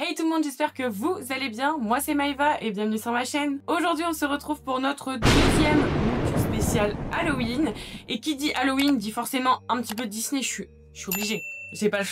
Hey tout le monde, j'espère que vous allez bien. Moi c'est Maëva et bienvenue sur ma chaîne. Aujourd'hui on se retrouve pour notre deuxième look spécial Halloween. Et qui dit Halloween dit forcément un petit peu Disney, je suis obligée. J'ai pas le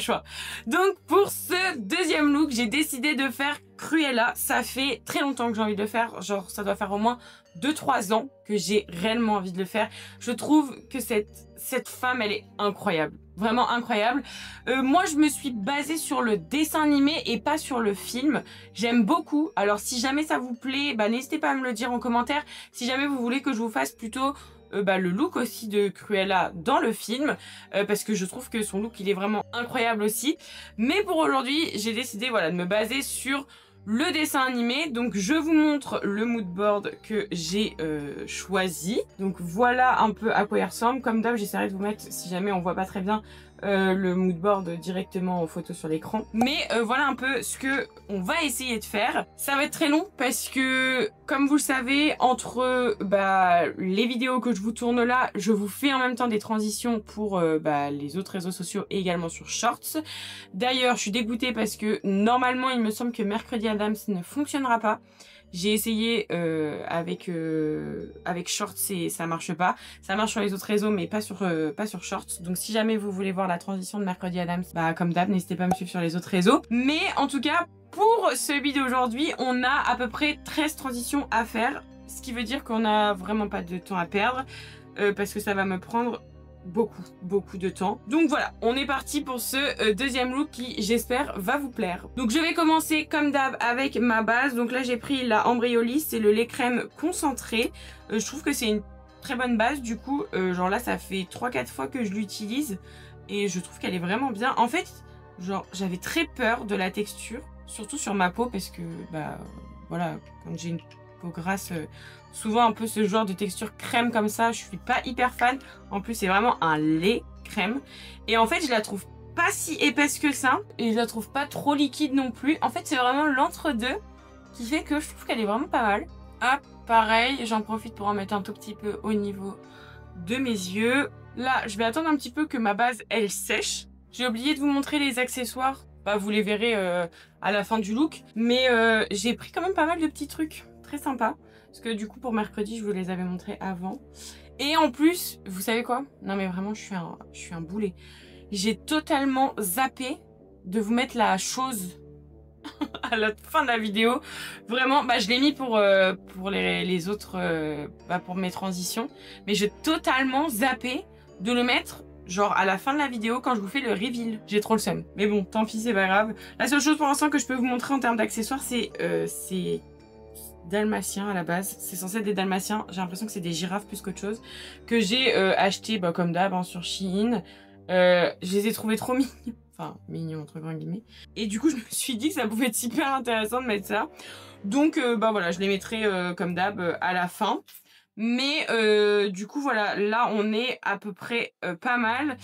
choix. Donc pour ce deuxième look, j'ai décidé de faire Cruella. Ça fait très longtemps que j'ai envie de le faire, genre ça doit faire au moins 2-3 ans que j'ai réellement envie de le faire. Je trouve que cette femme, elle est incroyable. Vraiment incroyable. Moi, je me suis basée sur le dessin animé et pas sur le film. J'aime beaucoup. Alors, si jamais ça vous plaît, bah, n'hésitez pas à me le dire en commentaire. Si jamais vous voulez que je vous fasse plutôt le look aussi de Cruella dans le film, parce que je trouve que son look, il est vraiment incroyable aussi. Mais pour aujourd'hui, j'ai décidé voilà, de me baser sur le dessin animé. Donc je vous montre le mood board que j'ai choisi. Donc voilà un peu à quoi il ressemble. Comme d'hab, j'essaierai de vous mettre, si jamais on voit pas très bien, le mood board directement en photo sur l'écran. Mais voilà un peu ce que on va essayer de faire. Ça va être très long parce que, comme vous le savez, entre les vidéos que je vous tourne là, je vous fais en même temps des transitions pour les autres réseaux sociaux et également sur Shorts. D'ailleurs, je suis dégoûtée parce que normalement, il me semble que Mercredi Adams ne fonctionnera pas. J'ai essayé avec Shorts et ça marche pas. Ça marche sur les autres réseaux mais pas sur Shorts. Donc si jamais vous voulez voir la transition de Mercredi Adams, bah comme d'hab, n'hésitez pas à me suivre sur les autres réseaux. Mais en tout cas, pour celui d'aujourd'hui, on a à peu près 13 transitions à faire. Ce qui veut dire qu'on a vraiment pas de temps à perdre parce que ça va me prendre beaucoup de temps. Donc voilà, on est parti pour ce deuxième look qui, j'espère, va vous plaire. Donc je vais commencer comme d'hab avec ma base. Donc là j'ai pris la Embryolisse, c'est le lait crème concentré. Je trouve que c'est une très bonne base. Du coup, genre là ça fait 3-4 fois que je l'utilise et je trouve qu'elle est vraiment bien. En fait, genre j'avais très peur de la texture, surtout sur ma peau parce que voilà, quand j'ai une peau grasse, souvent un peu ce genre de texture crème comme ça, je suis pas hyper fan. En plus c'est vraiment un lait crème et en fait je la trouve pas si épaisse que ça et je la trouve pas trop liquide non plus. En fait c'est vraiment l'entre-deux qui fait que je trouve qu'elle est vraiment pas mal. Ah pareil, j'en profite pour en mettre un tout petit peu au niveau de mes yeux. Là je vais attendre un petit peu que ma base elle sèche. J'ai oublié de vous montrer les accessoires, vous les verrez à la fin du look, mais j'ai pris quand même pas mal de petits trucs très sympas. Parce que du coup pour mercredi je vous les avais montrés avant. Et en plus, vous savez quoi? Non mais vraiment je suis un boulet. J'ai totalement zappé de vous mettre la chose à la fin de la vidéo. Vraiment, je l'ai mis pour les autres, pour mes transitions. Mais j'ai totalement zappé de le mettre genre à la fin de la vidéo quand je vous fais le reveal. J'ai trop le seum. Mais bon, tant pis, c'est pas grave. La seule chose pour l'instant que je peux vous montrer en termes d'accessoires, c'est dalmatiens à la base. C'est censé être des dalmatiens. J'ai l'impression que c'est des girafes plus qu'autre chose. Que j'ai acheté comme d'hab sur Shein. Je les ai trouvés trop mignons. Enfin, mignons entre grands guillemets. Et du coup, je me suis dit que ça pouvait être super intéressant de mettre ça. Donc, voilà, je les mettrai comme d'hab à la fin. Mais du coup, voilà, là, on est à peu près pas mal.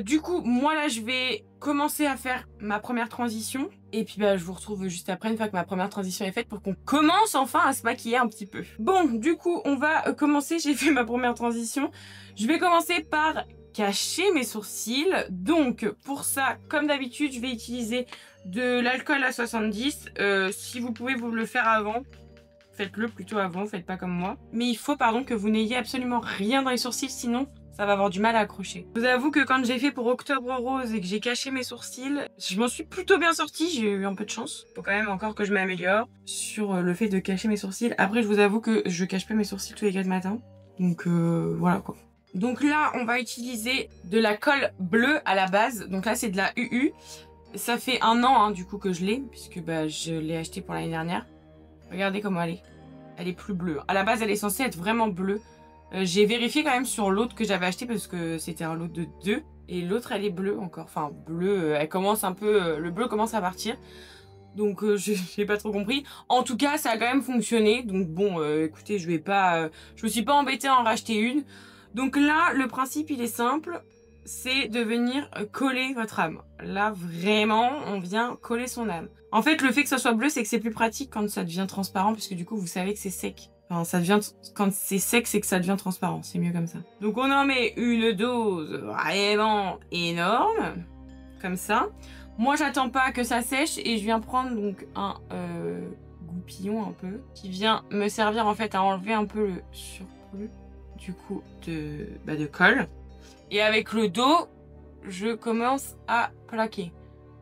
Du coup, moi là, je vais commencer à faire ma première transition. Et puis je vous retrouve juste après, une fois que ma première transition est faite, pour qu'on commence enfin à se maquiller un petit peu. Bon, du coup, on va commencer. J'ai fait ma première transition. Je vais commencer par cacher mes sourcils. Donc, pour ça, comme d'habitude, je vais utiliser de l'alcool à 70. Si vous pouvez vous le faire avant, faites-le plutôt avant, faites pas comme moi. Mais il faut, que vous n'ayez absolument rien dans les sourcils, sinon ça va avoir du mal à accrocher. Je vous avoue que quand j'ai fait pour Octobre Rose et que j'ai caché mes sourcils, je m'en suis plutôt bien sortie, j'ai eu un peu de chance. Faut quand même encore que je m'améliore sur le fait de cacher mes sourcils. Après, je vous avoue que je cache pas mes sourcils tous les 4 matins. Donc voilà quoi. Donc là, on va utiliser de la colle bleue à la base. Donc là, c'est de la UU. Ça fait 1 an du coup que je l'ai, puisque je l'ai acheté pour l'année dernière. Regardez comment elle est. Elle est plus bleue. À la base, elle est censée être vraiment bleue. J'ai vérifié quand même sur l'autre que j'avais acheté parce que c'était un lot de 2. Et l'autre, elle est bleue encore. Enfin, bleue, elle commence un peu... le bleu commence à partir. Donc, j'ai pas trop compris. En tout cas, ça a quand même fonctionné. Donc bon, écoutez, je me suis pas embêtée à en racheter une. Donc là, le principe, il est simple. C'est de venir coller votre âme. Là, vraiment, on vient coller son âme. En fait, le fait que ça soit bleu, c'est que c'est plus pratique quand ça devient transparent, puisque du coup, vous savez que c'est sec. Enfin, quand c'est sec, c'est que ça devient transparent. C'est mieux comme ça. Donc, on en met une dose vraiment énorme. Comme ça. Moi, j'attends pas que ça sèche et je viens prendre donc un goupillon un peu qui vient me servir en fait à enlever un peu le surplus du coup de colle. Et avec le dos, je commence à plaquer.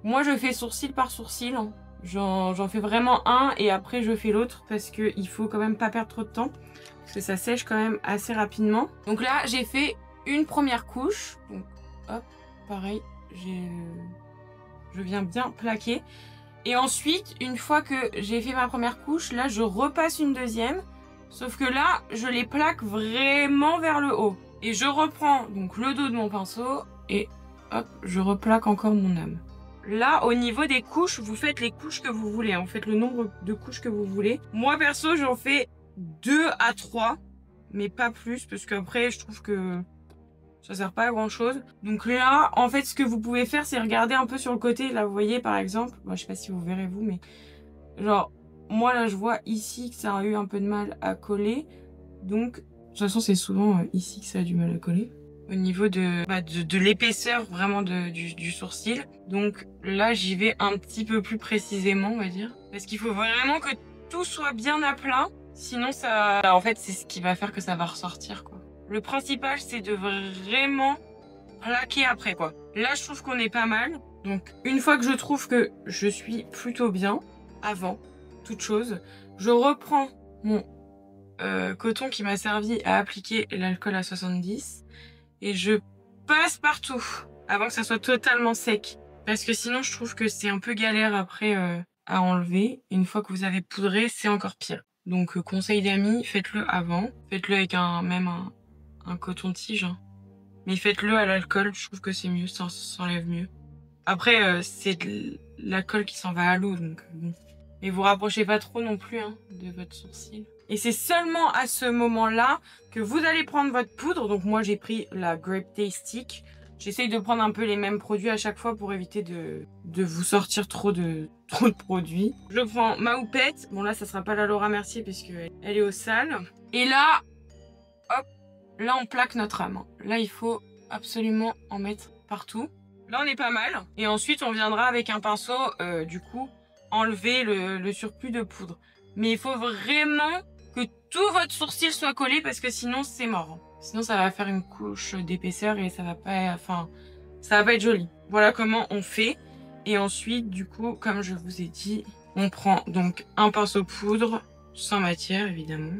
Moi, je fais sourcil par sourcil. Hein. J'en fais vraiment un et après je fais l'autre parce qu'il faut quand même pas perdre trop de temps parce que ça sèche quand même assez rapidement. Donc là, j'ai fait une première couche. Donc hop, pareil, je viens bien plaquer. Et ensuite, une fois que j'ai fait ma première couche, là, je repasse une deuxième. Sauf que là, je les plaque vraiment vers le haut. Et je reprends donc le dos de mon pinceau et hop, je replaque encore mon âme. Là, au niveau des couches, vous faites les couches que vous voulez. Vous faites le nombre de couches que vous voulez. Moi, perso, j'en fais 2 à 3, mais pas plus, parce qu'après, je trouve que ça sert pas à grand chose. Donc là, en fait, ce que vous pouvez faire, c'est regarder un peu sur le côté. Là, vous voyez, par exemple, moi, je sais pas si vous verrez vous, mais genre, moi, là, je vois ici que ça a eu un peu de mal à coller. Donc, de toute façon, c'est souvent ici que ça a du mal à coller. Au niveau de l'épaisseur vraiment du sourcil. Donc là, j'y vais un petit peu plus précisément, on va dire. Parce qu'il faut vraiment que tout soit bien à plat. Sinon, ça, en fait, c'est ce qui va faire que ça va ressortir, quoi. Le principal, c'est de vraiment plaquer après, quoi. Là, je trouve qu'on est pas mal. Donc, une fois que je trouve que je suis plutôt bien, avant toute chose, je reprends mon coton qui m'a servi à appliquer l'alcool à 70 et je passe partout avant que ça soit totalement sec. Parce que sinon, je trouve que c'est un peu galère après à enlever. Une fois que vous avez poudré, c'est encore pire. Donc, conseil d'amis, faites-le avant. Faites-le avec même un coton-tige. Hein. Mais faites-le à l'alcool, je trouve que c'est mieux, ça s'enlève mieux. Après, c'est de l'alcool qui s'en va à l'eau, donc bon. Mais vous rapprochez pas trop non plus hein, de votre sourcil. Et c'est seulement à ce moment-là que vous allez prendre votre poudre. Donc moi, j'ai pris la Grape Taste Stick. J'essaye de prendre un peu les mêmes produits à chaque fois pour éviter de vous sortir trop de produits. Je prends ma houppette. Bon là, ça sera pas la Laura Mercier puisqu'elle est au sale. Et là, hop, là on plaque notre âme. Là, il faut absolument en mettre partout. Là, on est pas mal. Et ensuite, on viendra avec un pinceau, du coup, enlever le surplus de poudre. Mais il faut vraiment que tout votre sourcil soit collé parce que sinon, c'est mort. Sinon, ça va faire une couche d'épaisseur et ça va pas, enfin, ça va pas être joli. Voilà comment on fait. Et ensuite, du coup, comme je vous ai dit, on prend donc un pinceau poudre, sans matière, évidemment.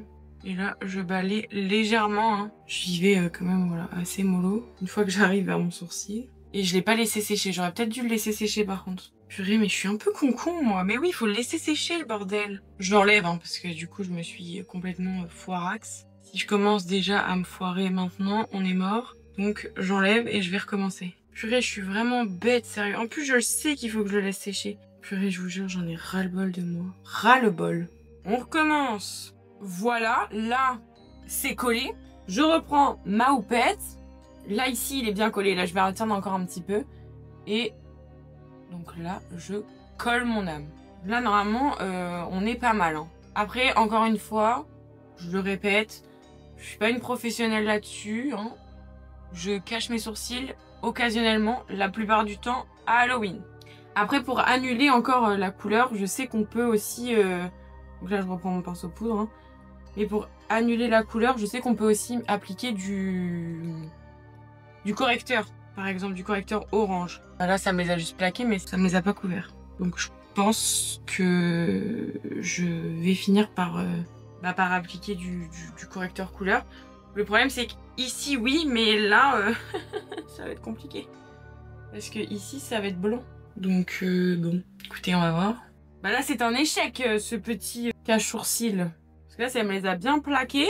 Et là, je balaye légèrement. Hein. J'y vais quand même, voilà, assez mollo. Une fois que j'arrive vers mon sourcil. Et je l'ai pas laissé sécher. J'aurais peut-être dû le laisser sécher par contre. Purée, mais je suis un peu con moi. Mais oui, il faut le laisser sécher le bordel. Je l'enlève hein, parce que du coup, je me suis complètement foirax. Si je commence déjà à me foirer maintenant, on est mort. Donc j'enlève et je vais recommencer. Purée, je suis vraiment bête, sérieux. En plus, je sais qu'il faut que je le laisse sécher. Purée, je vous jure, j'en ai ras-le-bol de moi. Ras-le-bol. On recommence. Voilà, là, c'est collé. Je reprends ma houppette. Là, ici, il est bien collé. Là, je vais attendre encore un petit peu. Et donc là, je colle mon âme. Là, normalement, on est pas mal. Hein. Après, encore une fois, je le répète, je suis pas une professionnelle là-dessus. Hein. Je cache mes sourcils occasionnellement, la plupart du temps, à Halloween. Après, pour annuler encore la couleur, je sais qu'on peut aussi... Donc là, je reprends mon pinceau poudre. Hein. Mais pour annuler la couleur, je sais qu'on peut aussi appliquer du correcteur. Par exemple, du correcteur orange. Là, ça me les a juste plaqués, mais ça me les a pas couverts. Donc, je pense que je vais finir par appliquer du correcteur couleur. Le problème, c'est qu'ici, oui, mais là, ça va être compliqué. Parce que ici, ça va être blanc. Donc, bon, écoutez, on va voir. Bah là, c'est un échec, ce petit cache-sourcil. Parce que là, ça me les a bien plaqués.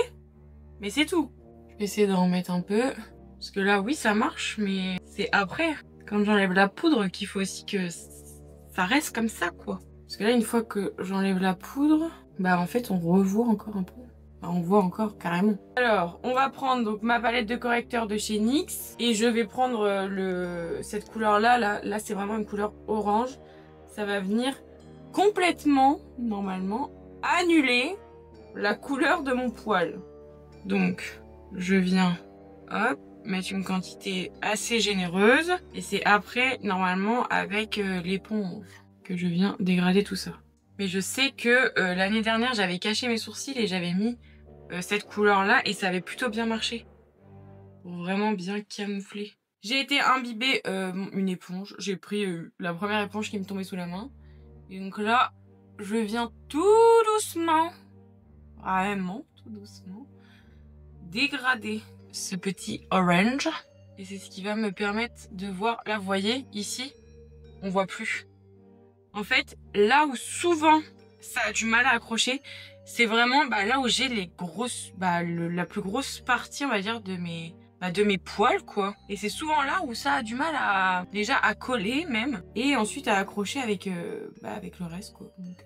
Mais c'est tout. Je vais essayer d'en remettre un peu. Parce que là, oui, ça marche, mais c'est après, quand j'enlève la poudre, qu'il faut aussi que ça reste comme ça, quoi. Parce que là, une fois que j'enlève la poudre, bah en fait, on revoit encore un peu. Enfin, on voit encore carrément. Alors, on va prendre donc ma palette de correcteur de chez NYX. Et je vais prendre cette couleur-là. Là c'est vraiment une couleur orange. Ça va venir complètement, normalement, annuler la couleur de mon poil. Donc, je viens... Hop, mettre une quantité assez généreuse. Et c'est après, normalement, avec l'éponge que je viens dégrader tout ça. Mais je sais que l'année dernière, j'avais caché mes sourcils et j'avais mis cette couleur-là et ça avait plutôt bien marché. Pour vraiment bien camoufler. J'ai été imbiber une éponge. J'ai pris la première éponge qui me tombait sous la main. Et donc là, je viens tout doucement, vraiment tout doucement, dégrader ce petit orange. Et c'est ce qui va me permettre de voir, là vous voyez, ici, on voit plus. En fait, là où souvent ça a du mal à accrocher, c'est vraiment là où j'ai les grosses, la plus grosse partie, on va dire, de mes poils, quoi. Et c'est souvent là où ça a du mal à, déjà à coller même, et ensuite à accrocher avec, avec le reste, quoi. Donc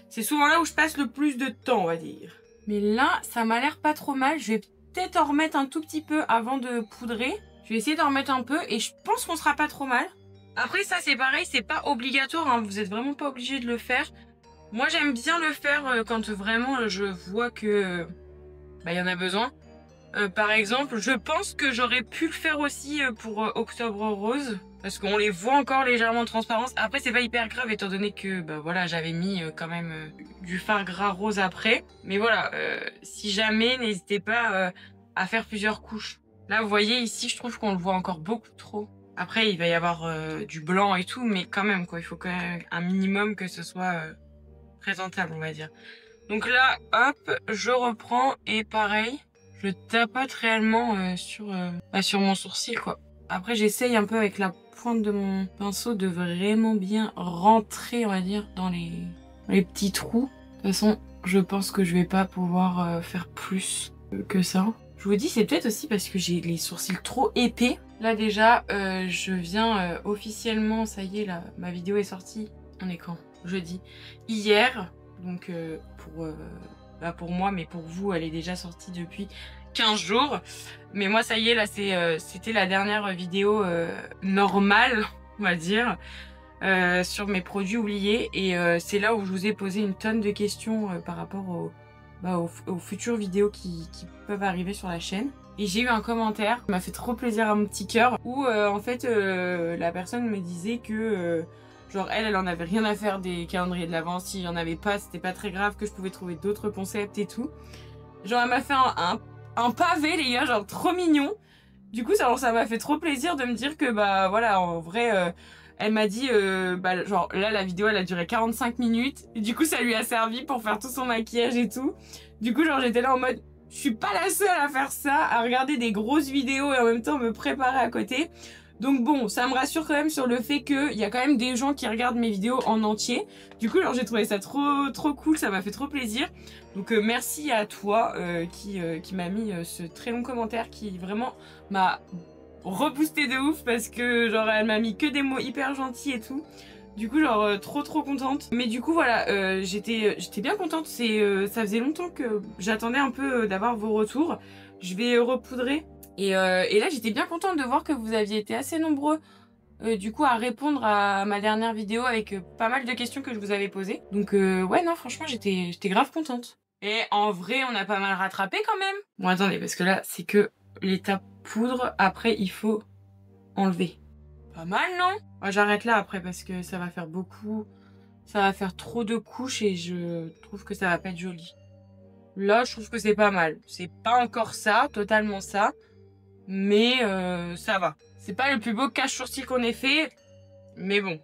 c'est souvent là où je passe le plus de temps, on va dire. Mais là, ça m'a l'air pas trop mal. Je vais peut-être en remettre un tout petit peu avant de poudrer. Je vais essayer d'en remettre un peu, et je pense qu'on sera pas trop mal. Après ça, c'est pareil, c'est pas obligatoire, hein. Vous êtes vraiment pas obligé de le faire. Moi, j'aime bien le faire quand vraiment je vois que y en a besoin. Par exemple, je pense que j'aurais pu le faire aussi pour Octobre Rose, parce qu'on les voit encore légèrement en transparence. Après, c'est pas hyper grave étant donné que voilà, j'avais mis quand même du fard gras rose après. Mais voilà, si jamais, n'hésitez pas à faire plusieurs couches. Là, vous voyez ici, je trouve qu'on le voit encore beaucoup trop. Après, il va y avoir du blanc et tout, mais quand même, quoi, il faut quand même un minimum que ce soit présentable, on va dire. Donc là, hop, je reprends et pareil. Je tapote réellement sur mon sourcil, quoi. Après, j'essaye un peu avec la pointe de mon pinceau de vraiment bien rentrer, on va dire, dans les petits trous. De toute façon, je pense que je vais pas pouvoir faire plus que ça. Je vous dis, c'est peut-être aussi parce que j'ai les sourcils trop épais. Là, déjà, je viens officiellement, ça y est, là, ma vidéo est sortie. On est quand? Jeudi. Hier, donc pour moi, mais pour vous, elle est déjà sortie depuis 15 jours. Mais moi, ça y est, là, c'était la dernière vidéo normale, on va dire, sur mes produits oubliés. Et c'est là où je vous ai posé une tonne de questions par rapport aux futures vidéos qui peuvent arriver sur la chaîne. Et j'ai eu un commentaire qui m'a fait trop plaisir à mon petit cœur, où en fait, la personne me disait que... genre elle en avait rien à faire des calendriers de l'Avent, s'il y en avait pas, c'était pas très grave, que je pouvais trouver d'autres concepts et tout. Genre elle m'a fait un pavé les gars, genre trop mignon. Du coup ça m'a fait trop plaisir de me dire que voilà, en vrai, elle m'a dit, genre là la vidéo elle a duré 45 minutes. Et du coup ça lui a servi pour faire tout son maquillage et tout. Du coup genre j'étais là en mode, je suis pas la seule à faire ça, à regarder des grosses vidéos et en même temps me préparer à côté. Donc bon, ça me rassure quand même sur le fait qu'il y a quand même des gens qui regardent mes vidéos en entier. Du coup, j'ai trouvé ça trop cool, ça m'a fait trop plaisir. Donc merci à toi qui m'a mis ce très long commentaire qui vraiment m'a reboosté de ouf parce que genre elle m'a mis que des mots hyper gentils et tout. Du coup genre trop contente. Mais du coup voilà, j'étais bien contente. Ça faisait longtemps que j'attendais un peu d'avoir vos retours. Je vais repoudrer. Et là j'étais bien contente de voir que vous aviez été assez nombreux du coup à répondre à ma dernière vidéo avec pas mal de questions que je vous avais posées. Donc ouais non franchement j'étais grave contente. Et en vrai on a pas mal rattrapé quand même. Bon attendez parce que là c'est que l'étape poudre, après il faut enlever. Pas mal non? Ouais, j'arrête là après parce que ça va faire beaucoup, ça va faire trop de couches et je trouve que ça va pas être joli. Là je trouve que c'est pas mal. C'est pas encore ça, totalement ça. Mais ça va. C'est pas le plus beau cache-sourcil qu'on ait fait, mais bon,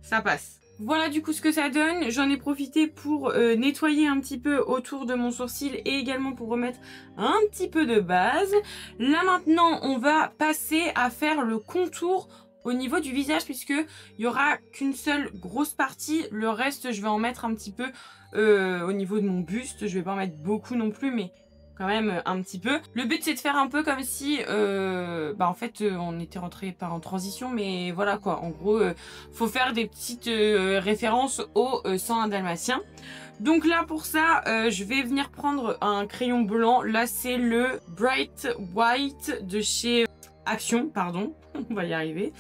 ça passe. Voilà du coup ce que ça donne. J'en ai profité pour nettoyer un petit peu autour de mon sourcil et également pour remettre un petit peu de base. Là maintenant, on va passer à faire le contour au niveau du visage puisque il y aura qu'une seule grosse partie. Le reste, je vais en mettre un petit peu au niveau de mon buste. Je vais pas en mettre beaucoup non plus, mais quand même un petit peu. Le but c'est de faire un peu comme si en fait on était rentré pas en transition, mais voilà quoi, en gros faut faire des petites références au 101 dalmatien. Donc là pour ça je vais venir prendre un crayon blanc. Là c'est le Bright White de chez Action, pardon, on va y arriver.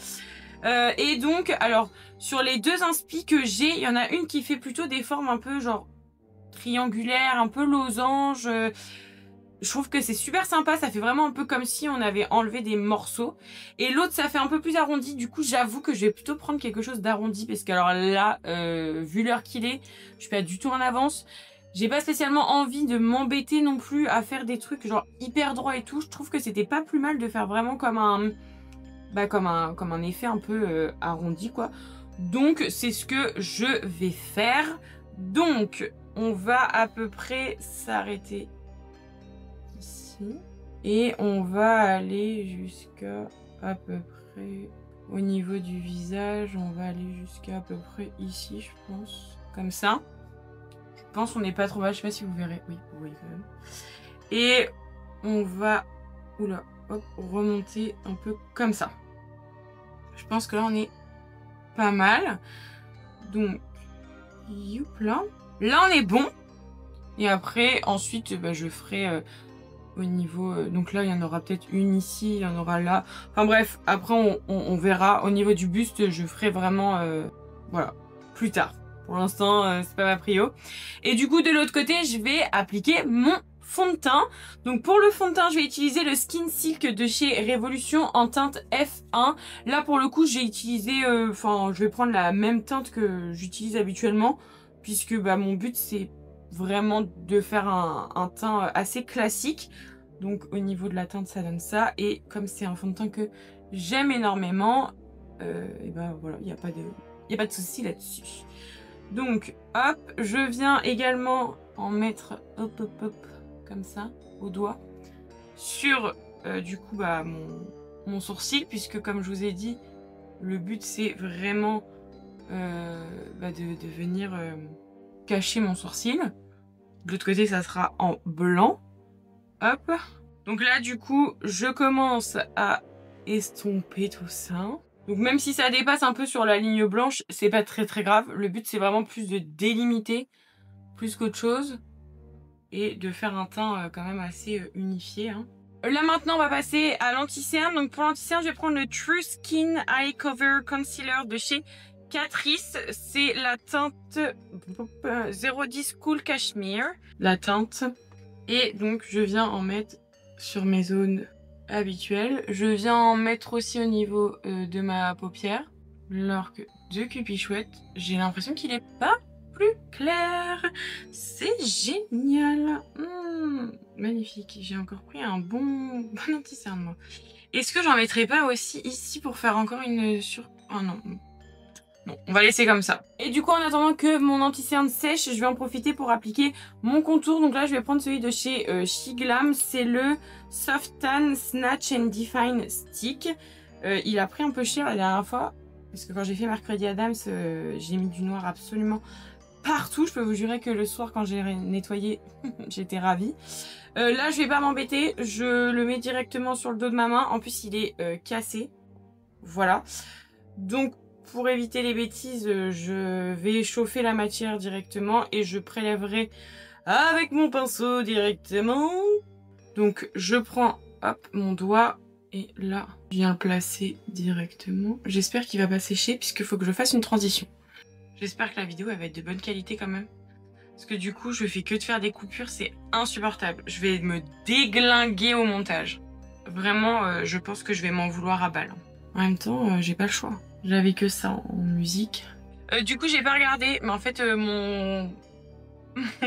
Et donc alors sur les deux inspi que j'ai, il y en a une qui fait plutôt des formes un peu genre triangulaires, un peu losange. Je trouve que c'est super sympa, ça fait vraiment un peu comme si on avait enlevé des morceaux. Et l'autre, ça fait un peu plus arrondi. Du coup, j'avoue que je vais plutôt prendre quelque chose d'arrondi. Parce que alors là, vu l'heure qu'il est, je suis pas du tout en avance. J'ai pas spécialement envie de m'embêter non plus à faire des trucs genre hyper droits et tout. Je trouve que c'était pas plus mal de faire vraiment comme un... Bah, comme un effet un peu arrondi, quoi. Donc, c'est ce que je vais faire. Donc, on va à peu près s'arrêter ici. Et on va aller jusqu'à à peu près au niveau du visage. On va aller jusqu'à à peu près ici, je pense. Comme ça. Je pense qu'on n'est pas trop bas. Je sais pas si vous verrez. Oui, vous voyez quand même. Et on va... Oula, hop, remonter un peu comme ça. Je pense que là, on est pas mal. Donc, youpla. Là, on est bon. Et après, ensuite, bah, je ferai au niveau... donc là, il y en aura peut-être une ici, il y en aura là. Enfin bref, après, on verra. Au niveau du buste, je ferai vraiment... voilà, plus tard. Pour l'instant, c'est pas ma prio. Et du coup, de l'autre côté, je vais appliquer mon fond de teint. Donc pour le fond de teint, je vais utiliser le Skin Silk de chez Révolution en teinte F1. Là, pour le coup, j'ai utilisé... Enfin, je vais prendre la même teinte que j'utilise habituellement. Puisque bah, mon but, c'est vraiment de faire un teint assez classique. Donc au niveau de la teinte, ça donne ça. Et comme c'est un fond de teint que j'aime énormément, et ben voilà, il n'y a pas de souci là-dessus. Donc hop, je viens également en mettre hop hop hop comme ça au doigt sur du coup bah mon sourcil, puisque comme je vous ai dit, le but c'est vraiment bah, de venir cacher mon sourcil. De l'autre côté, ça sera en blanc. Hop. Donc là, du coup, je commence à estomper tout ça. Donc même si ça dépasse un peu sur la ligne blanche, c'est pas très grave. Le but, c'est vraiment plus de délimiter, plus qu'autre chose. Et de faire un teint quand même assez unifié. Hein. Là maintenant, on va passer à l'anti-cerne. Donc pour l'anti-cerne, je vais prendre le True Skin Eye Cover Concealer de chez Catrice. C'est la teinte 010 Cool Cashmere. La teinte. Et donc, je viens en mettre sur mes zones habituelles. Je viens en mettre aussi au niveau de ma paupière. L'orque de Cupichouette. J'ai l'impression qu'il est pas plus clair. C'est génial. Magnifique. J'ai encore pris un bon anti-cerne, moi. Est-ce que j'en mettrai pas aussi ici pour faire encore une sur... Oh non. Non, on va laisser comme ça. Et du coup, en attendant que mon anti-cerne sèche, je vais en profiter pour appliquer mon contour. Donc là, je vais prendre celui de chez Shiglam. C'est le Soft Tan Snatch and Define Stick. Il a pris un peu cher la dernière fois. Parce que quand j'ai fait Mercredi Adams, j'ai mis du noir absolument partout. Je peux vous jurer que le soir, quand j'ai nettoyé, j'étais ravie. Là, je vais pas m'embêter. Je le mets directement sur le dos de ma main. En plus, il est cassé. Voilà. Donc, pour éviter les bêtises, je vais chauffer la matière directement et je prélèverai avec mon pinceau directement. Donc je prends hop, mon doigt et là, je viens le placer directement. J'espère qu'il va pas sécher puisqu'il faut que je fasse une transition. J'espère que la vidéo elle va être de bonne qualité quand même. Parce que du coup, je fais que de faire des coupures, c'est insupportable. Je vais me déglinguer au montage. Vraiment, je pense que je vais m'en vouloir à balle. En même temps, j'ai pas le choix. J'avais que ça en musique. Du coup, j'ai pas regardé, mais en fait, mon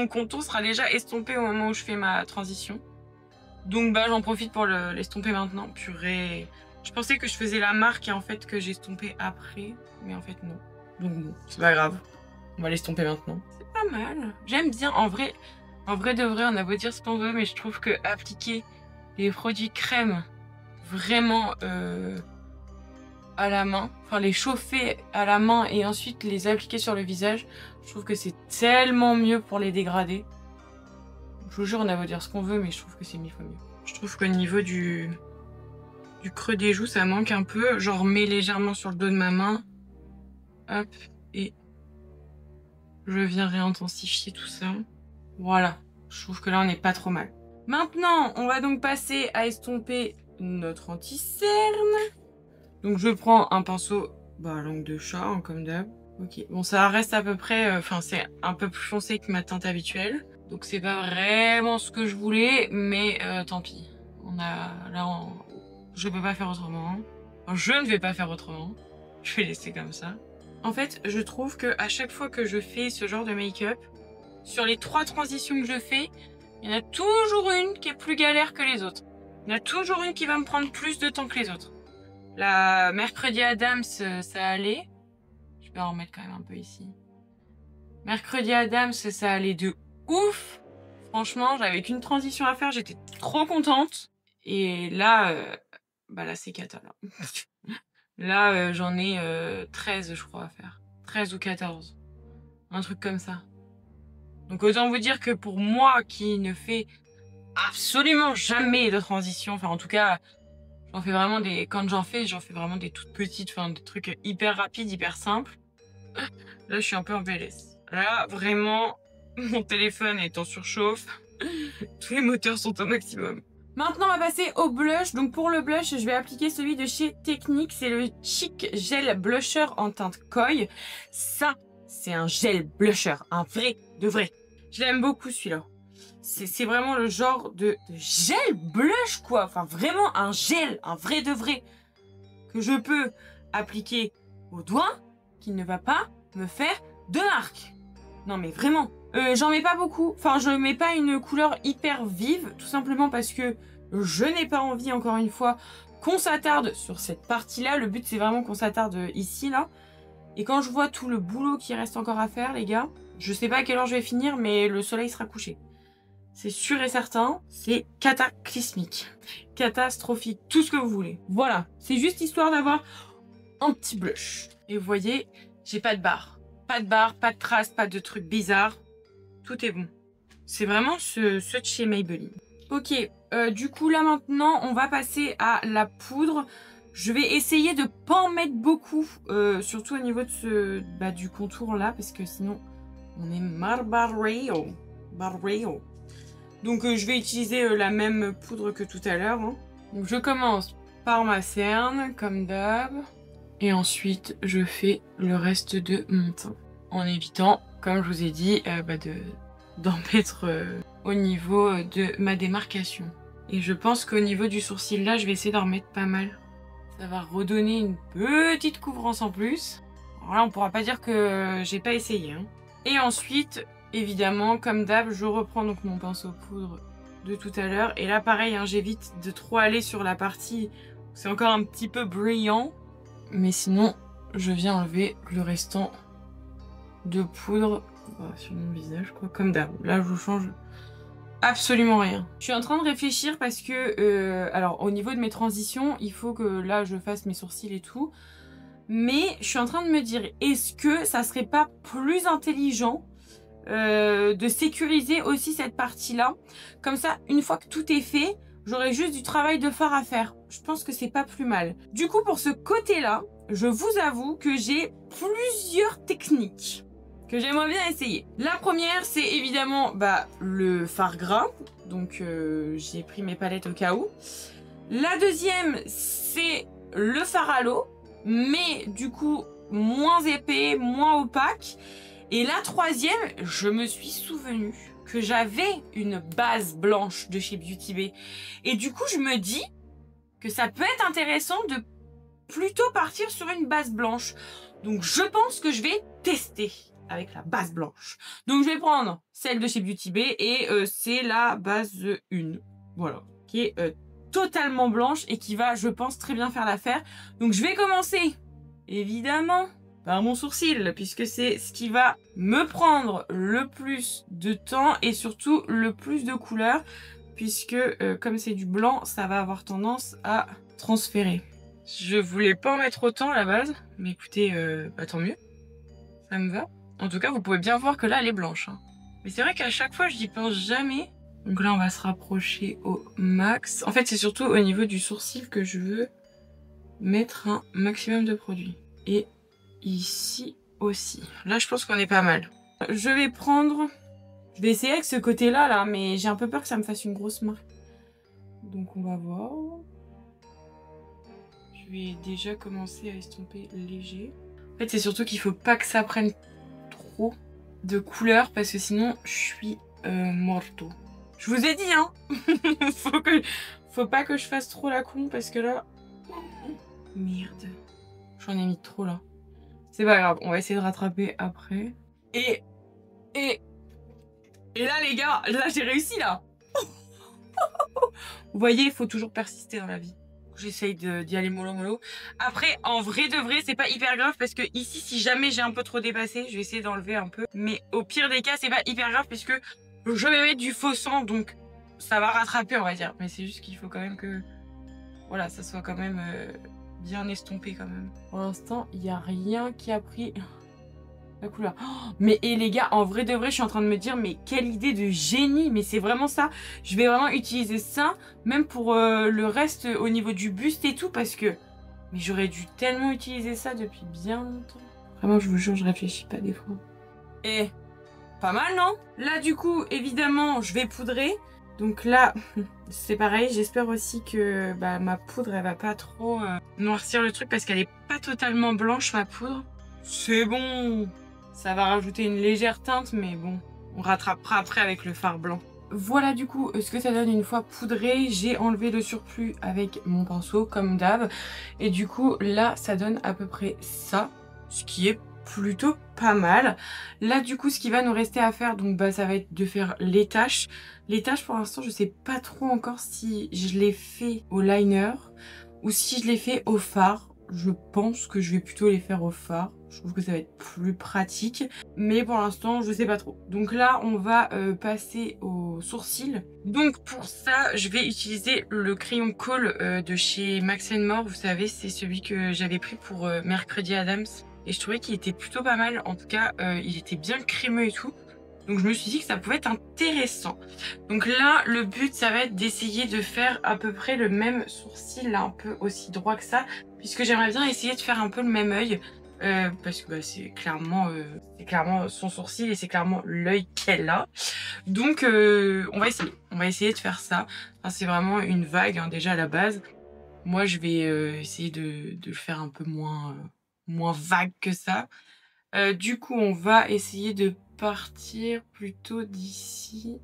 contour sera déjà estompé au moment où je fais ma transition. Donc, bah, j'en profite pour l'estomper maintenant. Purée. Je pensais que je faisais la marque et en fait que j'estompais après, mais en fait, non. Donc, bon, c'est pas grave. On va l'estomper maintenant. C'est pas mal. J'aime bien. En vrai de vrai, on a beau dire ce qu'on veut, mais je trouve que appliquer les produits crème vraiment... à la main, enfin les chauffer à la main et ensuite les appliquer sur le visage, je trouve que c'est tellement mieux pour les dégrader. Je vous jure, on a beau dire ce qu'on veut, mais je trouve que c'est 1000 fois mieux. Je trouve qu'au niveau du creux des joues, ça manque un peu. J'en remets légèrement sur le dos de ma main. Hop, et je viens réintensifier tout ça. Voilà, je trouve que là on n'est pas trop mal. Maintenant, on va donc passer à estomper notre anti-cerne. Donc je prends un pinceau à langue de chat, hein, comme d'hab. Ok, bon ça reste à peu près, enfin c'est un peu plus foncé que ma teinte habituelle. Donc c'est pas vraiment ce que je voulais, mais tant pis. Je peux pas faire autrement. Enfin, je ne vais pas faire autrement. Je vais laisser comme ça. En fait, je trouve que à chaque fois que je fais ce genre de make-up, sur les 3 transitions que je fais, il y en a toujours une qui est plus galère que les autres. Il y en a toujours une qui va me prendre plus de temps que les autres. La Mercredi Adams, ça allait. Je vais en remettre quand même un peu ici. Mercredi Adams, ça allait de ouf. Franchement, j'avais qu'une transition à faire, j'étais trop contente. Et là, là c'est cata là. Là, j'en ai 13 je crois à faire. 13 ou 14. Un truc comme ça. Donc autant vous dire que pour moi qui ne fais absolument jamais de transition, enfin en tout cas, j'en fais vraiment des... Quand j'en fais vraiment des toutes petites, enfin des trucs hyper rapides, hyper simples. Là, je suis un peu en PLS. Là, vraiment, mon téléphone est en surchauffe. Tous les moteurs sont au maximum. Maintenant, on va passer au blush. Donc pour le blush, je vais appliquer celui de chez Technique. C'est le Cheek Gel Blusher en teinte Koi. Ça, c'est un gel blusher. Un vrai de vrai. Je l'aime beaucoup celui-là. C'est vraiment le genre de gel blush quoi. Enfin vraiment un gel, un vrai de vrai. Que je peux appliquer au doigt. Qui ne va pas me faire de marque. Non mais vraiment. J'en mets pas beaucoup. Enfin, je mets pas une couleur hyper vive. Tout simplement parce que je n'ai pas envie, encore une fois, qu'on s'attarde sur cette partie-là. Le but, c'est vraiment qu'on s'attarde ici, là. Et quand je vois tout le boulot qui reste encore à faire, les gars, je sais pas à quelle heure je vais finir, mais le soleil sera couché. C'est sûr et certain. C'est cataclysmique. Catastrophique. Tout ce que vous voulez. Voilà. C'est juste histoire d'avoir un petit blush. Et vous voyez, j'ai pas de barre. Pas de barre, pas de traces, pas de trucs bizarres. Tout est bon. C'est vraiment ce de chez Maybelline. Ok, du coup là maintenant, on va passer à la poudre. Je vais essayer de pas en mettre beaucoup, surtout au niveau de du contour là, parce que sinon on est barbareo. Donc je vais utiliser la même poudre que tout à l'heure. Hein. Donc je commence par ma cerne, comme d'hab. Et ensuite, je fais le reste de mon teint. En évitant, comme je vous ai dit, d'en mettre au niveau de ma démarcation. Et je pense qu'au niveau du sourcil là, je vais essayer d'en remettre pas mal. Ça va redonner une petite couvrance en plus. Alors là, on pourra pas dire que j'ai pas essayé. Hein. Et ensuite, évidemment, comme d'hab, je reprends donc mon pinceau poudre de tout à l'heure. Et là, pareil, hein, j'évite de trop aller sur la partie où c'est encore un petit peu brillant. Mais sinon, je viens enlever le restant de poudre sur mon visage, quoi, comme d'hab. Là, je vous change absolument rien. Je suis en train de réfléchir parce que, alors, au niveau de mes transitions, il faut que là, je fasse mes sourcils et tout. Mais je suis en train de me dire, est-ce que ça serait pas plus intelligent de sécuriser aussi cette partie-là? Comme ça, une fois que tout est fait, j'aurai juste du travail de fard à faire. Je pense que c'est pas plus mal. Du coup, pour ce côté-là, je vous avoue que j'ai plusieurs techniques que j'aimerais bien essayer. La première, c'est évidemment le fard gras. Donc, j'ai pris mes palettes au cas où. La deuxième, c'est le fard à l'eau, mais du coup, moins épais, moins opaque. Et la troisième, je me suis souvenu que j'avais une base blanche de chez Beauty Bay. Et du coup, je me dis que ça peut être intéressant de plutôt partir sur une base blanche. Donc, je pense que je vais tester avec la base blanche. Donc, je vais prendre celle de chez Beauty Bay et c'est la base 1. Voilà, qui est totalement blanche et qui va, je pense, très bien faire l'affaire. Donc, je vais commencer, évidemment, par mon sourcil, puisque c'est ce qui va me prendre le plus de temps et surtout le plus de couleur, puisque comme c'est du blanc, ça va avoir tendance à transférer. Je voulais pas en mettre autant à la base, mais écoutez, tant mieux, ça me va. En tout cas, vous pouvez bien voir que là, elle est blanche. Hein. Mais c'est vrai qu'à chaque fois, je n'y pense jamais. Donc là, on va se rapprocher au max. En fait, c'est surtout au niveau du sourcil que je veux mettre un maximum de produit. Et ici aussi. Là, je pense qu'on est pas mal. Je vais prendre... Je vais essayer avec ce côté-là, là, mais j'ai un peu peur que ça me fasse une grosse marque. Donc, on va voir. Je vais déjà commencer à estomper léger. En fait, c'est surtout qu'il faut pas que ça prenne trop de couleur, parce que sinon, je suis morto. Je vous ai dit, hein. Faut pas que je fasse trop la con parce que là... Merde. J'en ai mis trop là. C'est pas grave, on va essayer de rattraper après. Et là les gars, là j'ai réussi là. Vous voyez, il faut toujours persister dans la vie. J'essaye d'y aller mollo mollo. Après, en vrai de vrai, c'est pas hyper grave parce que ici, si jamais j'ai un peu trop dépassé, je vais essayer d'enlever un peu. Mais au pire des cas, c'est pas hyper grave puisque je vais mettre du faux sang, donc ça va rattraper, on va dire. Mais c'est juste qu'il faut quand même que, voilà, ça soit quand même bien estompé quand même. Pour l'instant, il n'y a rien qui a pris la couleur. Oh, mais et les gars, en vrai de vrai, je suis en train de me dire, mais quelle idée de génie. Mais c'est vraiment ça. Je vais vraiment utiliser ça, même pour le reste au niveau du buste et tout, parce que... Mais j'aurais dû tellement utiliser ça depuis bien longtemps. Vraiment, je vous jure, je réfléchis pas des fois. Et pas mal, non? Là, du coup, évidemment, je vais poudrer. Donc là, c'est pareil. J'espère aussi que bah, ma poudre, elle va pas trop noircir le truc, parce qu'elle est pas totalement blanche, ma poudre. C'est bon. Ça va rajouter une légère teinte, mais bon, on rattrapera après avec le fard blanc. Voilà du coup ce que ça donne une fois poudré. J'ai enlevé le surplus avec mon pinceau, comme d'hab. Et du coup, là, ça donne à peu près ça, ce qui est plutôt pas mal. Là, du coup, ce qui va nous rester à faire, donc bah, ça va être de faire les taches. Les taches, pour l'instant, je sais pas trop encore si je les fais au liner ou si je les fais au fard. Je pense que je vais plutôt les faire au fard. Je trouve que ça va être plus pratique. Mais pour l'instant, je sais pas trop. Donc là, on va passer au sourcil. Donc pour ça, je vais utiliser le crayon Kohl de chez Max More. Vous savez, c'est celui que j'avais pris pour Mercredi Adams. Et je trouvais qu'il était plutôt pas mal. En tout cas, il était bien crémeux et tout. Donc je me suis dit que ça pouvait être intéressant. Donc là, le but, ça va être d'essayer de faire à peu près le même sourcil, là, un peu aussi droit que ça. Puisque j'aimerais bien essayer de faire un peu le même œil. Parce que bah, c'est clairement son sourcil et c'est clairement l'œil qu'elle a. Donc on va essayer de faire ça. Enfin, c'est vraiment une vague hein, déjà à la base. Moi je vais essayer de le faire un peu moins vague que ça. Du coup on va essayer de partir plutôt d'ici.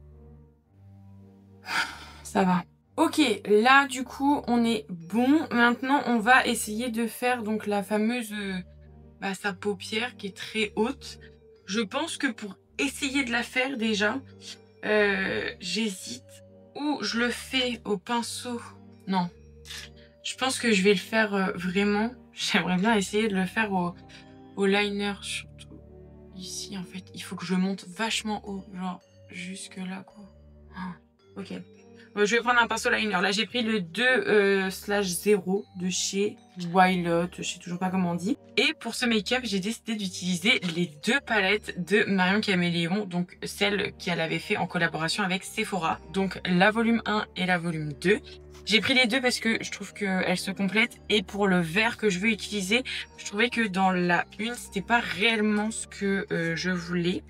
Ça va. Ok, là du coup on est bon. Maintenant on va essayer de faire donc la fameuse sa paupière qui est très haute. Je pense que pour essayer de la faire déjà, j'hésite. Ou je le fais au pinceau. Non, je pense que je vais le faire vraiment. J'aimerais bien essayer de le faire au liner, surtout ici en fait. Il faut que je monte vachement haut, genre jusque là quoi. Oh, ok. Je vais prendre un pinceau liner. Là, j'ai pris le 2/0 de chez Wilot. Je sais toujours pas comment on dit. Et pour ce make-up, j'ai décidé d'utiliser les deux palettes de Marion Caméléon. Donc, celle qu'elle avait fait en collaboration avec Sephora. Donc, la volume 1 et la volume 2. J'ai pris les deux parce que je trouve qu'elles se complètent. Et pour le vert que je veux utiliser, je trouvais que dans la une, c'était pas réellement ce que je voulais.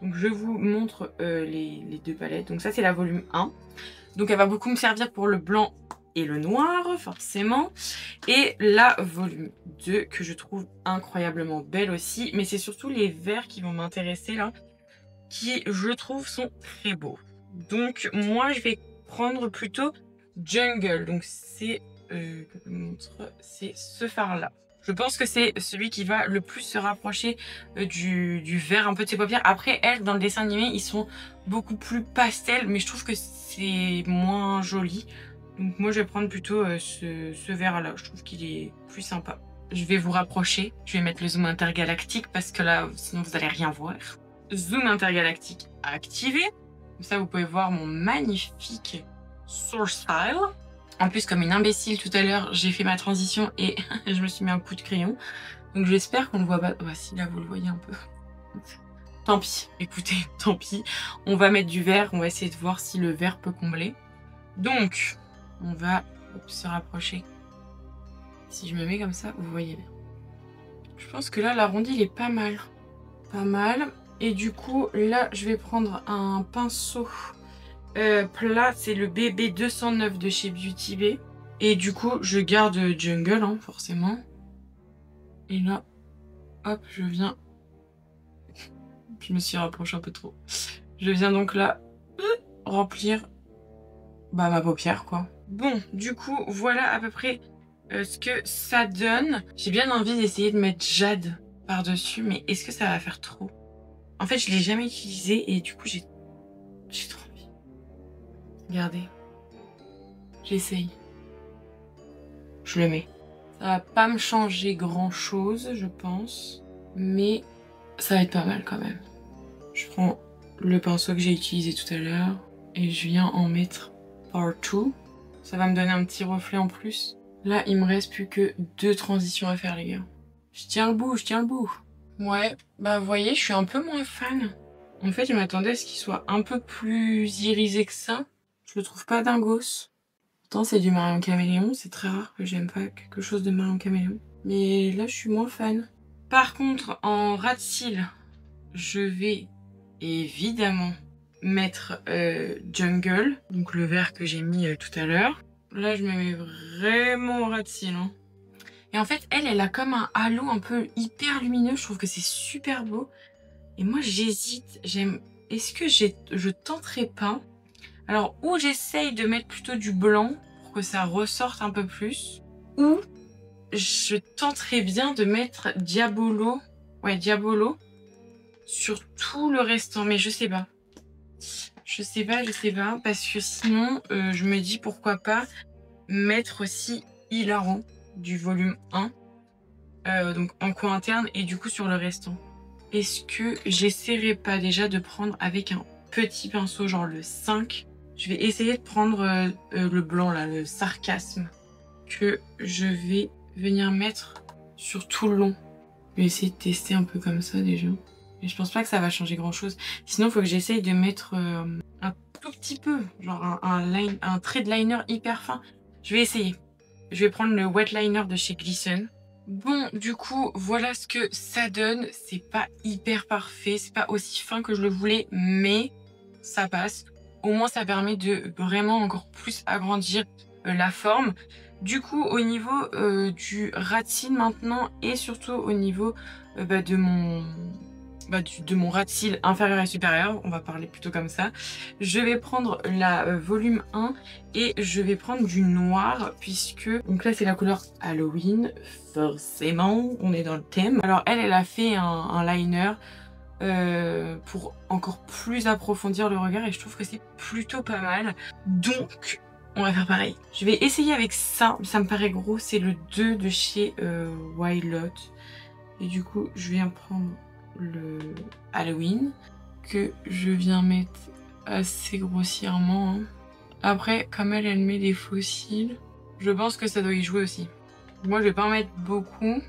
Donc, je vous montre les deux palettes. Donc, ça, c'est la volume 1. Donc elle va beaucoup me servir pour le blanc et le noir, forcément. Et la volume 2, que je trouve incroyablement belle aussi. Mais c'est surtout les verts qui vont m'intéresser là, qui, je trouve, sont très beaux. Donc moi, je vais prendre plutôt Jungle. Donc c'est ce fard-là. Je pense que c'est celui qui va le plus se rapprocher du vert un peu de ses paupières. Après, elles, dans le dessin animé, ils sont beaucoup plus pastel, mais je trouve que c'est moins joli. Donc moi, je vais prendre plutôt ce vert-là. Je trouve qu'il est plus sympa. Je vais vous rapprocher. Je vais mettre le zoom intergalactique parce que là, sinon, vous n'allez rien voir. Zoom intergalactique activé. Comme ça, vous pouvez voir mon magnifique sourcil. En plus, comme une imbécile tout à l'heure, j'ai fait ma transition et je me suis mis un coup de crayon. Donc j'espère qu'on ne voit pas. Bah si, là vous le voyez un peu. Tant pis, écoutez, tant pis. On va mettre du vert, on va essayer de voir si le vert peut combler. Donc, on va se rapprocher. Si je me mets comme ça, vous voyez bien. Je pense que là, l'arrondi, il est pas mal. Pas mal. Et du coup, là, je vais prendre un pinceau plat, c'est le BB209 de chez Beauty Bay. Et du coup, je garde Jungle, hein, forcément. Et là, hop, je viens... Je me suis rapproché un peu trop. Je viens donc là remplir ma paupière, quoi. Bon, du coup, voilà à peu près ce que ça donne. J'ai bien envie d'essayer de mettre Jade par-dessus, mais est-ce que ça va faire trop? En fait, je l'ai jamais utilisé et du coup, j'ai trop envie. Regardez. J'essaye. Je le mets. Ça va pas me changer grand-chose, je pense. Mais ça va être pas mal quand même. Je prends le pinceau que j'ai utilisé tout à l'heure et je viens en mettre partout. Ça va me donner un petit reflet en plus. Là, il me reste plus que 2 transitions à faire, les gars. Je tiens le bout, je tiens le bout. Ouais, bah vous voyez, je suis un peu moins fan. En fait, je m'attendais à ce qu'il soit un peu plus irisé que ça. Je le trouve pas dingos. Pourtant, c'est du Marion Caméléon. C'est très rare que j'aime pas quelque chose de Marion Caméléon. Mais là, je suis moins fan. Par contre, en ras de cils, je vais évidemment mettre Jungle, donc le vert que j'ai mis tout à l'heure. Là, je me mets vraiment au ras de cils. Hein. Et en fait, elle a comme un halo un peu hyper lumineux. Je trouve que c'est super beau. Et moi, j'hésite. Est-ce que je tenterai pas? Alors, ou j'essaye de mettre plutôt du blanc pour que ça ressorte un peu plus. Ou je tenterai bien de mettre Diabolo. Ouais, Diabolo. Sur tout le restant. Mais je sais pas. Je sais pas. Parce que sinon, je me dis pourquoi pas mettre aussi Hilarant du volume 1. Donc en coin interne et du coup sur le restant. Est-ce que j'essaierai pas déjà de prendre avec un petit pinceau genre le 5? Je vais essayer de prendre le blanc là, le sarcasme. Que je vais venir mettre sur tout le long. Je vais essayer de tester un peu comme ça déjà. Mais je pense pas que ça va changer grand chose. Sinon il faut que j'essaye de mettre un tout petit peu. Genre un trait de liner hyper fin. Je vais essayer. Je vais prendre le wet liner de chez Glisten. Bon, du coup, voilà ce que ça donne. C'est pas hyper parfait, c'est pas aussi fin que je le voulais, mais ça passe. Au moins, ça permet de vraiment encore plus agrandir la forme. Du coup, au niveau du ras de cils maintenant, et surtout au niveau de mon ras de cils inférieur et supérieur, on va parler plutôt comme ça, je vais prendre la volume 1 et je vais prendre du noir puisque, donc là c'est la couleur Halloween, forcément, on est dans le thème. Alors elle a fait un liner pour encore plus approfondir le regard et je trouve que c'est plutôt pas mal. Donc on va faire pareil. Je vais essayer avec ça, ça me paraît gros, c'est le 2 de chez Wildlot. Et du coup je viens prendre le Halloween que je viens mettre assez grossièrement. Hein. Après, comme elle met des faux cils, je pense que ça doit y jouer aussi. Moi, je vais pas en mettre beaucoup.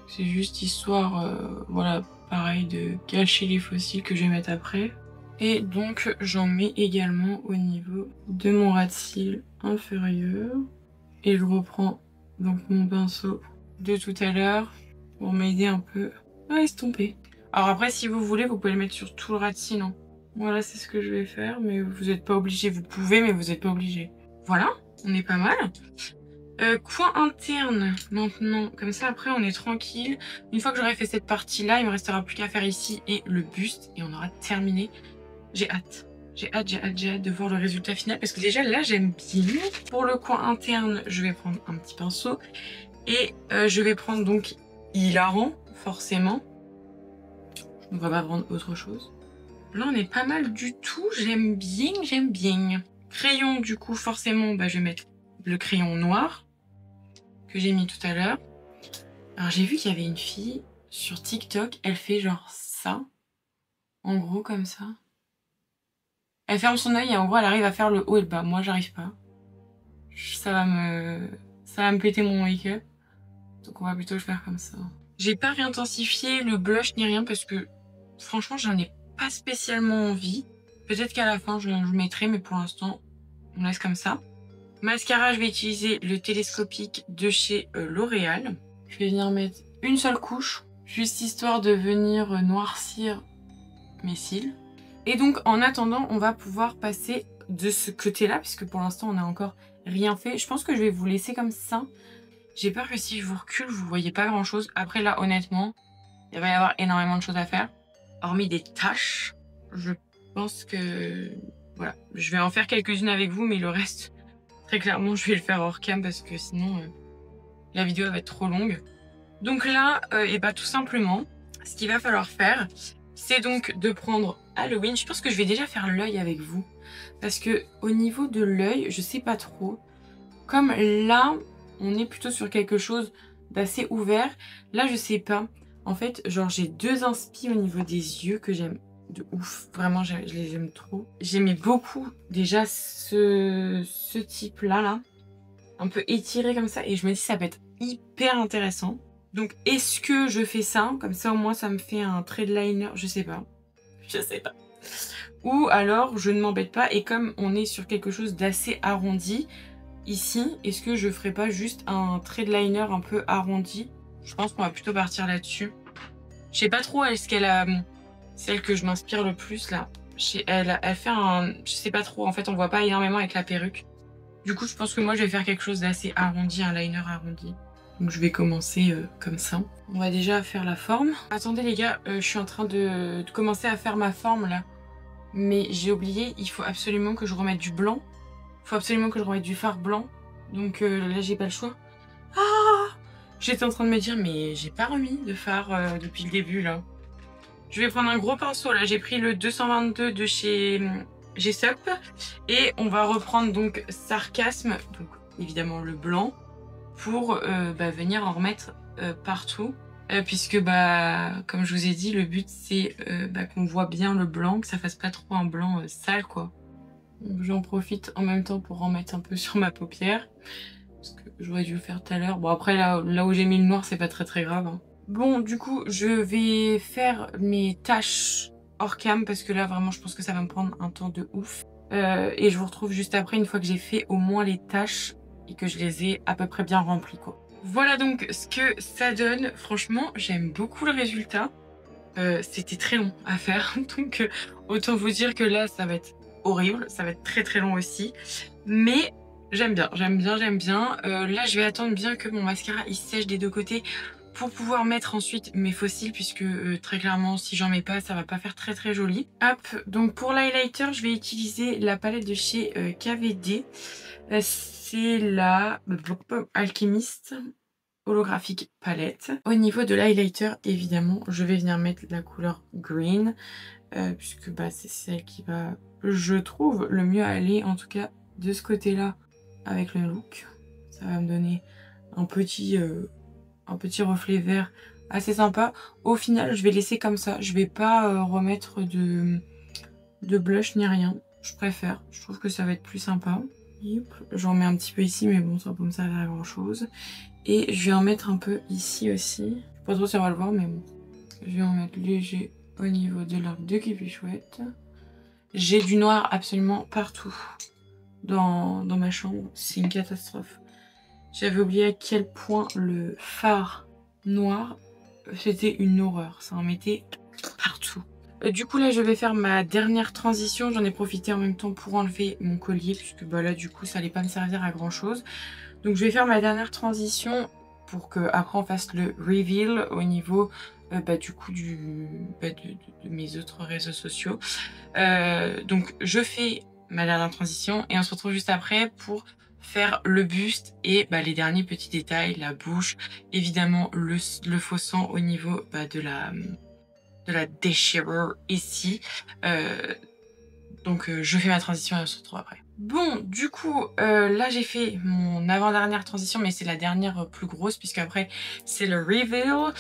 C'est juste histoire, voilà, pareil, de cacher les faux cils que je vais mettre après. Et donc, j'en mets également au niveau de mon ras de cils inférieur. Et je reprends donc mon pinceau de tout à l'heure pour m'aider un peu à estomper. Alors après, si vous voulez, vous pouvez le mettre sur tout le ras de cils. Hein. Voilà, c'est ce que je vais faire, mais vous n'êtes pas obligé. Vous pouvez, mais vous n'êtes pas obligé. Voilà, on est pas mal. Coin interne, maintenant. Comme ça, après, on est tranquille. Une fois que j'aurai fait cette partie-là, il me restera plus qu'à faire ici et le buste. Et on aura terminé. J'ai hâte. J'ai hâte de voir le résultat final. Parce que déjà, là, j'aime bien. Pour le coin interne, je vais prendre un petit pinceau. Et je vais prendre donc Hilarant, forcément. On va pas prendre autre chose. Là, on est pas mal du tout. J'aime bien. Crayon, du coup, forcément, je vais mettre le crayon noir que j'ai mis tout à l'heure. Alors, j'ai vu qu'il y avait une fille sur TikTok. Elle fait genre ça. En gros, comme ça. Elle ferme son œil et en gros, elle arrive à faire le haut et le bas. Moi, j'arrive pas. Ça va me péter mon make-up. Donc, on va plutôt le faire comme ça. J'ai pas réintensifié le blush ni rien parce que franchement, j'en ai pas spécialement envie. Peut-être qu'à la fin, je mettrai, mais pour l'instant, on laisse comme ça. Mascara, je vais utiliser le télescopique de chez L'Oréal. Je vais venir mettre une seule couche, juste histoire de venir noircir mes cils. Et donc, en attendant, on va pouvoir passer de ce côté-là, puisque pour l'instant, on n'a encore rien fait. Je pense que je vais vous laisser comme ça. J'ai peur que si je vous recule, vous voyez pas grand-chose. Après, là, honnêtement, il va y avoir énormément de choses à faire. Hormis des tâches, je pense que voilà, je vais en faire quelques-unes avec vous, mais le reste, très clairement, je vais le faire hors cam parce que sinon, la vidéo va être trop longue. Donc là, et bah tout simplement, ce qu'il va falloir faire, c'est donc de prendre Halloween. Je pense que je vais déjà faire l'œil avec vous. Parce que au niveau de l'œil, je sais pas trop. Comme là, on est plutôt sur quelque chose d'assez ouvert. Là, je sais pas. En fait, genre j'ai 2 inspi au niveau des yeux que j'aime de ouf. Vraiment, je les aime trop. J'aimais beaucoup déjà ce type-là, là. Un peu étiré comme ça. Et je me dis ça peut être hyper intéressant. Donc, est-ce que je fais ça? Comme ça, au moins, ça me fait un trait de liner. Je sais pas. Je sais pas. Ou alors, je ne m'embête pas. Et comme on est sur quelque chose d'assez arrondi, ici, est-ce que je ferais pas juste un trait de liner un peu arrondi? Je pense qu'on va plutôt partir là-dessus. Je sais pas trop, est-ce qu'elle a... Celle que je m'inspire le plus, là. Elle fait un... Je sais pas trop. En fait, on voit pas énormément avec la perruque. Du coup, je pense que moi, je vais faire quelque chose d'assez arrondi, un liner arrondi. Donc je vais commencer comme ça. On va déjà faire la forme. Attendez les gars, je suis en train de commencer à faire ma forme là. Mais j'ai oublié, il faut absolument que je remette du blanc. Il faut absolument que je remette du fard blanc. Donc là j'ai pas le choix. Ah! J'étais en train de me dire mais j'ai pas remis de fard depuis le début là. Je vais prendre un gros pinceau là. J'ai pris le 222 de chez Gessup. Et on va reprendre donc Sarcasme. Donc évidemment le blanc. Pour venir en remettre partout. Puisque comme je vous ai dit, le but c'est qu'on voit bien le blanc, que ça fasse pas trop un blanc sale quoi. J'en profite en même temps pour en mettre un peu sur ma paupière. Parce que j'aurais dû le faire tout à l'heure. Bon après là où j'ai mis le noir c'est pas très grave. Hein. Bon du coup je vais faire mes tâches hors cam parce que là vraiment je pense que ça va me prendre un temps de ouf. Et je vous retrouve juste après une fois que j'ai fait au moins les tâches et que je les ai à peu près bien remplis quoi. Voilà donc ce que ça donne. Franchement, j'aime beaucoup le résultat. C'était très long à faire, donc autant vous dire que là, ça va être horrible. Ça va être très long aussi. Mais j'aime bien, j'aime bien. Là, je vais attendre bien que mon mascara il sèche des 2 côtés pour pouvoir mettre ensuite mes faux cils puisque très clairement, si j'en mets pas, ça va pas faire très joli. Hop, donc pour l'highlighter, je vais utiliser la palette de chez KVD. C'est la Alchemist holographique palette. Au niveau de l'highlighter, évidemment, je vais venir mettre la couleur green, puisque c'est celle qui va, je trouve, le mieux aller, en tout cas de ce côté-là, avec le look. Ça va me donner un petit reflet vert assez sympa. Au final, je vais laisser comme ça. Je vais pas remettre de blush ni rien. Je préfère. Je trouve que ça va être plus sympa. J'en mets un petit peu ici, mais bon, ça va pas me servir à grand chose. Et je vais en mettre un peu ici aussi. Je sais pas trop si on va le voir, mais bon. Je vais en mettre léger au niveau de l'arc de Cupichouette. J'ai du noir absolument partout dans ma chambre. C'est une catastrophe. J'avais oublié à quel point le fard noir, c'était une horreur. Ça en mettait partout. Du coup là je vais faire ma dernière transition, j'en ai profité en même temps pour enlever mon collier puisque là du coup ça allait pas me servir à grand chose. Donc je vais faire ma dernière transition pour que après on fasse le reveal au niveau du coup de mes autres réseaux sociaux. Donc je fais ma dernière transition et on se retrouve juste après pour faire le buste et les derniers petits détails, la bouche, évidemment le faux sang au niveau de la déchirure ici. Donc je fais ma transition et on se retrouve après. Bon, du coup, là j'ai fait mon avant-dernière transition, mais c'est la dernière plus grosse, puisque après c'est le reveal.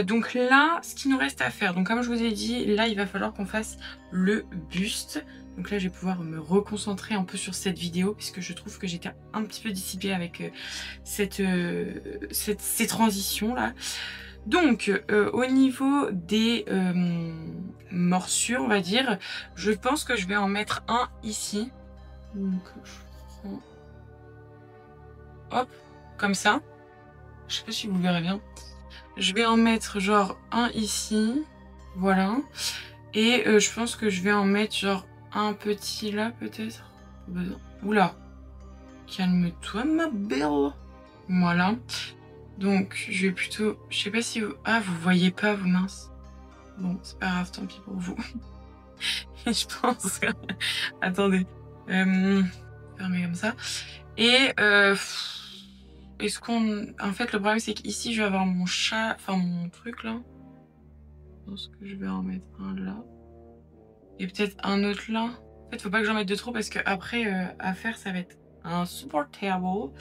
Donc là, ce qui nous reste à faire, donc comme je vous ai dit, là il va falloir qu'on fasse le buste. Donc là je vais pouvoir me reconcentrer un peu sur cette vidéo, puisque je trouve que j'étais un petit peu dissipée avec ces transitions là. Donc, au niveau des morsures, on va dire, je pense que je vais en mettre un ici. Donc, je prends... Hop, comme ça. Je sais pas si vous verrez bien. Je vais en mettre genre un ici. Voilà. Et je pense que je vais en mettre genre un petit là, peut-être. Oula. Calme-toi, ma belle. Voilà. Donc, je vais plutôt... Je sais pas si vous... Ah, vous voyez pas, vous, mince. Bon, c'est pas grave, tant pis pour vous. je pense. Attendez. Fermer comme ça. Et est-ce qu'on... En fait, le problème, c'est qu'ici, je vais avoir mon chat... Enfin, mon truc, là. Je pense que je vais en mettre un là. Et peut-être un autre là. En fait, faut pas que j'en mette de trop parce que après à faire, ça va être insupportable.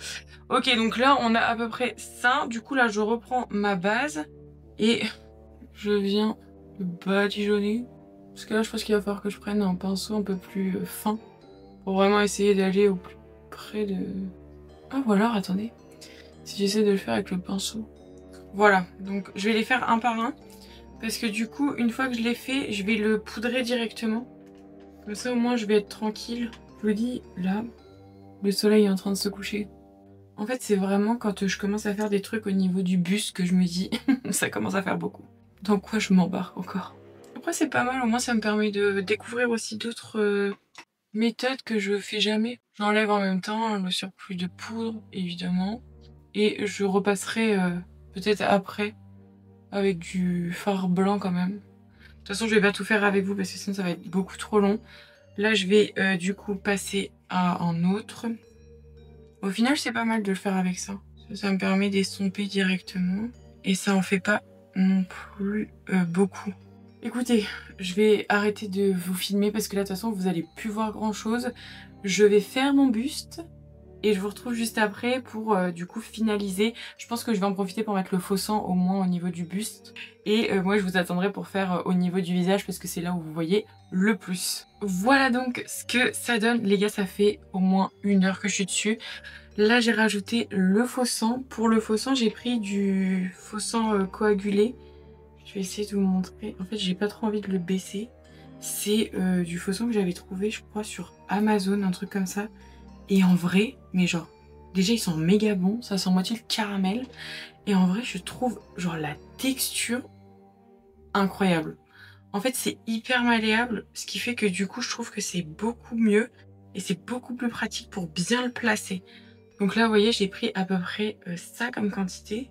Ok, donc là, on a à peu près ça. Du coup, là, je reprends ma base. Et je viens le badigeonner. Parce que là, je pense qu'il va falloir que je prenne un pinceau un peu plus fin. Pour vraiment essayer d'aller au plus près de... Ah, ou alors, attendez. Si j'essaie de le faire avec le pinceau. Voilà, donc je vais les faire un par un. Parce que du coup, une fois que je l'ai fait, je vais le poudrer directement. Comme ça, au moins, je vais être tranquille. Je vous dis, là, le soleil est en train de se coucher. En fait, c'est vraiment quand je commence à faire des trucs au niveau du buste que je me dis, ça commence à faire beaucoup. Dans quoi je m'embarque encore. Après, c'est pas mal, au moins, ça me permet de découvrir aussi d'autres méthodes que je fais jamais. J'enlève en même temps le surplus de poudre, évidemment. Et je repasserai peut-être après avec du fard blanc quand même. De toute façon, je vais pas tout faire avec vous parce que sinon ça va être beaucoup trop long. Là, je vais du coup passer à un autre. Au final, c'est pas mal de le faire avec ça. Ça me permet d'estomper directement. Et ça en fait pas non plus beaucoup. Écoutez, je vais arrêter de vous filmer parce que là, de toute façon, vous allez plus voir grand chose. Je vais faire mon buste. Et je vous retrouve juste après pour du coup finaliser. Je pense que je vais en profiter pour mettre le faux sang au moins au niveau du buste. Et moi je vous attendrai pour faire au niveau du visage parce que c'est là où vous voyez le plus. Voilà donc ce que ça donne. Les gars, ça fait au moins 1 heure que je suis dessus. Là j'ai rajouté le faux sang. Pour le faux sang, j'ai pris du faux sang coagulé. Je vais essayer de vous montrer. En fait, j'ai pas trop envie de le baisser. C'est du faux sang que j'avais trouvé, je crois, sur Amazon, un truc comme ça. Et en vrai, mais genre, déjà ils sont méga bons, ça sent moitié le caramel. Et en vrai, je trouve genre la texture incroyable. En fait, c'est hyper malléable, ce qui fait que du coup, je trouve que c'est beaucoup mieux. Et c'est beaucoup plus pratique pour bien le placer. Donc là, vous voyez, j'ai pris à peu près ça comme quantité.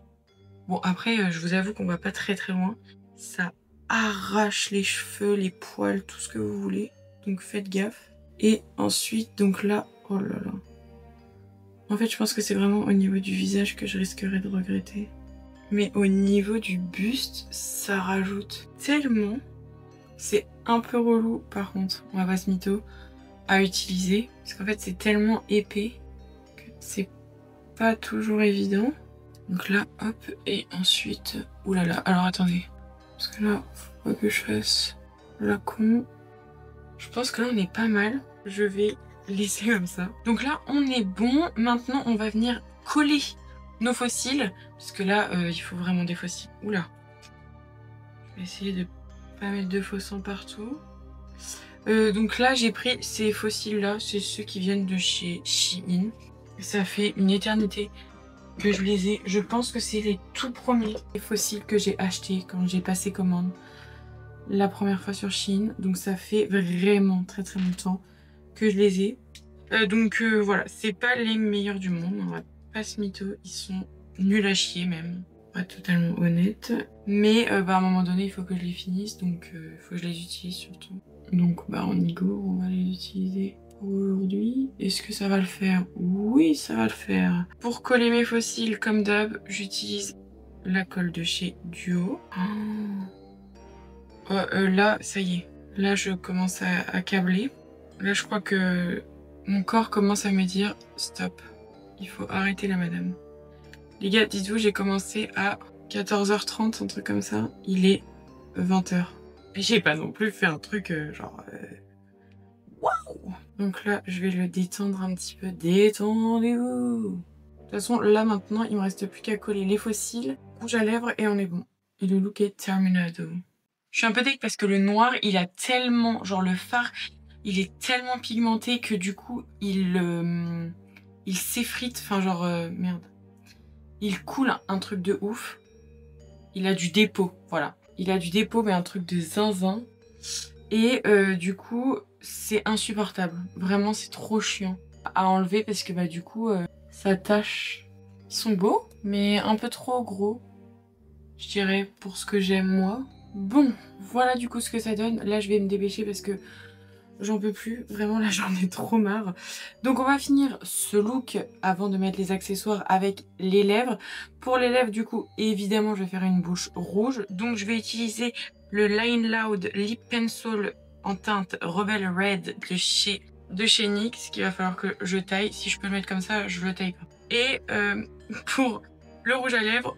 Bon, après, je vous avoue qu'on va pas très très loin. Ça arrache les cheveux, les poils, tout ce que vous voulez. Donc faites gaffe. Et ensuite, donc là... Oh là là. En fait, je pense que c'est vraiment au niveau du visage que je risquerais de regretter. Mais au niveau du buste, ça rajoute tellement. C'est un peu relou, par contre, on va pas se mytho, à utiliser. Parce qu'en fait, c'est tellement épais que c'est pas toujours évident. Donc là, hop, et ensuite... Oulala, alors attendez. Parce que là, faut pas que je fasse la con. Je pense que là, on est pas mal. Je vais... laisser comme ça. Donc là, on est bon. Maintenant, on va venir coller nos fossiles. Parce que là, il faut vraiment des fossiles. Oula. Je vais essayer de pas mettre de faux sang partout. Donc là, j'ai pris ces fossiles-là. C'est ceux qui viennent de chez Shein. Ça fait une éternité que je les ai. Je pense que c'est les tout premiers fossiles que j'ai achetés quand j'ai passé commande la première fois sur Shein. Donc ça fait vraiment très très longtemps que je les ai. Donc voilà, c'est pas les meilleurs du monde, on va pas se mytho, ils sont nuls à chier même, pour être totalement honnête. Mais bah, à un moment donné, il faut que je les finisse, donc il faut que je les utilise surtout. Donc bah on y go, on va les utiliser pour aujourd'hui. Est-ce que ça va le faire? Oui, ça va le faire. Pour coller mes fossiles, comme d'hab, j'utilise la colle de chez Duo. Là, ça y est, là je commence à câbler. Là, je crois que mon corps commence à me dire stop, il faut arrêter la madame. Les gars, dites-vous, j'ai commencé à 14h30, un truc comme ça. Il est 20h. Et j'ai pas non plus fait un truc genre... Waouh! Donc là, je vais le détendre un petit peu. Détendez-vous! De toute façon, là maintenant, il me reste plus qu'à coller les fossiles, rouge à lèvres et on est bon. Et le look est terminado. Je suis un peu dégue parce que le noir, il a tellement... Genre le fard... Il est tellement pigmenté que du coup, il s'effrite. Enfin, genre, merde. Il coule un truc de ouf. Il a du dépôt, voilà. Il a du dépôt, mais un truc de zinzin. Et du coup, c'est insupportable. Vraiment, c'est trop chiant à enlever parce que bah du coup, ça tâche. Ils sont beaux, mais un peu trop gros, je dirais, pour ce que j'aime moi. Bon, voilà du coup ce que ça donne. Là, je vais me dépêcher parce que J'en peux plus, vraiment là j'en ai trop marre. Donc on va finir ce look avant de mettre les accessoires avec les lèvres. Pour les lèvres du coup évidemment je vais faire une bouche rouge. Donc je vais utiliser le Line Loud Lip Pencil en teinte Rebel Red de chez NYX qu'il va falloir que je taille. Si je peux le mettre comme ça je le taille pas. Et pour le rouge à lèvres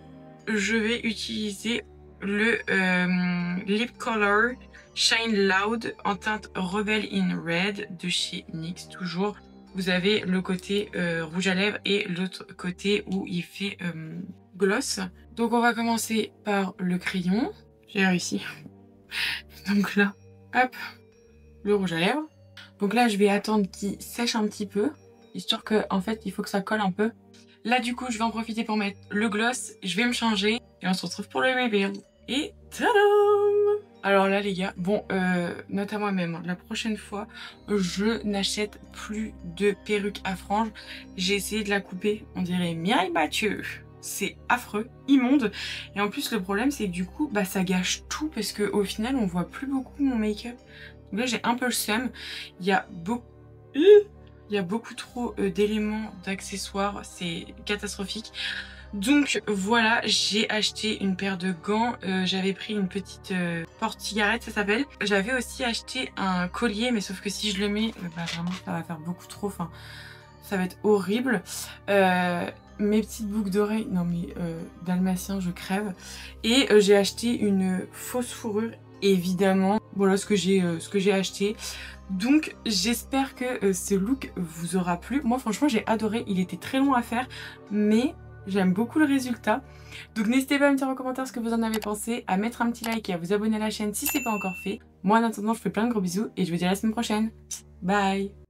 je vais utiliser le Lip Color Shine Loud en teinte Rebel in Red de chez NYX. Toujours, vous avez le côté rouge à lèvres et l'autre côté où il fait gloss. Donc on va commencer par le crayon. J'ai réussi. Donc là, hop, le rouge à lèvres. Donc là, je vais attendre qu'il sèche un petit peu, histoire que, en fait, il faut que ça colle un peu. Là, du coup, je vais en profiter pour mettre le gloss. Je vais me changer et on se retrouve pour le reveal. Et tadam! Alors là les gars, bon, note à moi-même, la prochaine fois, je n'achète plus de perruque à franges. J'ai essayé de la couper, on dirait Mireille Mathieu. C'est affreux, immonde. Et en plus le problème c'est que du coup, bah ça gâche tout parce qu'au final on voit plus beaucoup mon make-up. Donc là j'ai un peu le seum. Il y a beaucoup trop d'éléments, d'accessoires, c'est catastrophique. Donc voilà, j'ai acheté une paire de gants, j'avais pris une petite porte-cigarette ça s'appelle. J'avais aussi acheté un collier mais sauf que si je le mets, bah vraiment ça va faire beaucoup trop, enfin ça va être horrible. Mes petites boucles d'oreilles, non mais dalmatien je crève. Et j'ai acheté une fausse fourrure évidemment. Voilà ce que j'ai acheté. Donc j'espère que ce look vous aura plu. Moi franchement j'ai adoré, il était très long à faire mais j'aime beaucoup le résultat. Donc n'hésitez pas à me dire en commentaire ce que vous en avez pensé, à mettre un petit like et à vous abonner à la chaîne si c'est pas encore fait. Moi en attendant je vous fais plein de gros bisous et je vous dis à la semaine prochaine. Bye!